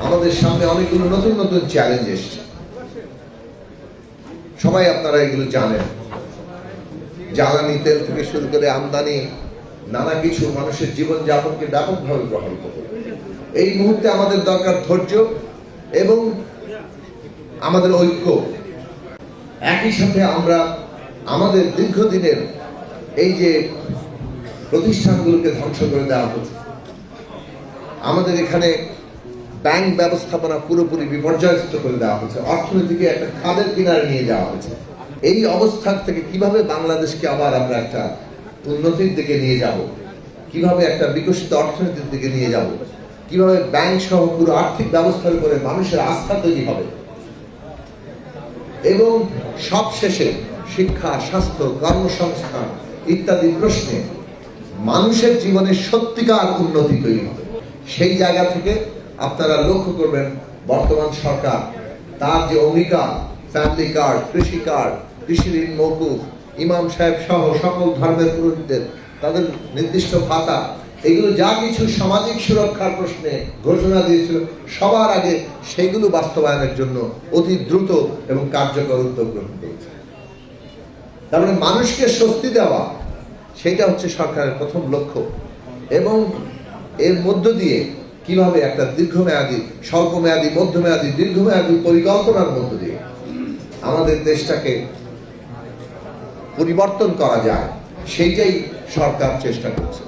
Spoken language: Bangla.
আমাদের সামনে অনেকগুলো নতুন নতুন চ্যালেঞ্জ এসছে, সবাই আপনারা এগুলো জানেন। জ্বালানি তেল থেকে শুরু করে আমদানি, নানা কিছু মানুষের জীবনযাপনকে ব্যাপকভাবে প্রভাবিত করে। এই মুহূর্তে আমাদের দরকার ধৈর্য এবং আমাদের ঐক্য। একই সাথে আমরা আমাদের দীর্ঘদিনের এই যে প্রতিষ্ঠানগুলোকে ধ্বংস করে দেওয়া হচ্ছে, আমাদের এখানে ব্যাংক ব্যবস্থাপনা পুরোপুরি বিপর্যস্ত করে দেওয়া হচ্ছে, অর্থনীতিকে একটা খাদের কিনারে নিয়ে যাওয়া হয়েছে। এই অবস্থান থেকে কিভাবে বাংলাদেশকে আবার আমরা একটা উন্নতির দিকে নিয়ে যাব, কিভাবে একটা বিকশিত অর্থনীতির দিকে নিয়ে যাব, কিভাবে ব্যাংক সহ পুরো আর্থিক ব্যবস্থার উপরে মানুষের আস্থা তৈরি হবে, এবং সবশেষে শিক্ষা, স্বাস্থ্য, কর্মসংস্থান ইত্যাদি প্রশ্নে মানুষের জীবনে সত্যিকার উন্নতি তৈরি হবে। সেই জায়গা থেকে আপনারা লক্ষ্য করবেন বর্তমান সরকার তার যে অঙ্গীকার, ফ্যামিলি কার্ড, কৃষি কার্ড, কৃষি ঋণ মওকুফ, ইমাম সাহেব সহ সকল ধর্মের পুরোহিতদের তাদের নির্দিষ্ট ভাতা, এগুলো যা কিছু সামাজিক সুরক্ষার প্রশ্নে ঘোষণা দিয়েছিল, সবার আগে সেইগুলো বাস্তবায়নের জন্য অতি দ্রুত এবং কার্যকর উদ্যোগ গ্রহণ করেছে। তার মানে মানুষকে স্বস্তি দেওয়া, সেটা হচ্ছে সরকারের প্রথম লক্ষ্য। এবং এর মধ্য দিয়ে কিভাবে একটা দীর্ঘমেয়াদী, স্বল্পমেয়াদী, মধ্যমেয়াদী, দীর্ঘমেয়াদী পরিকল্পনার মধ্য দিয়ে আমাদের দেশটাকে পরিবর্তন করা যায়, সেইটাই সরকার চেষ্টা করছে।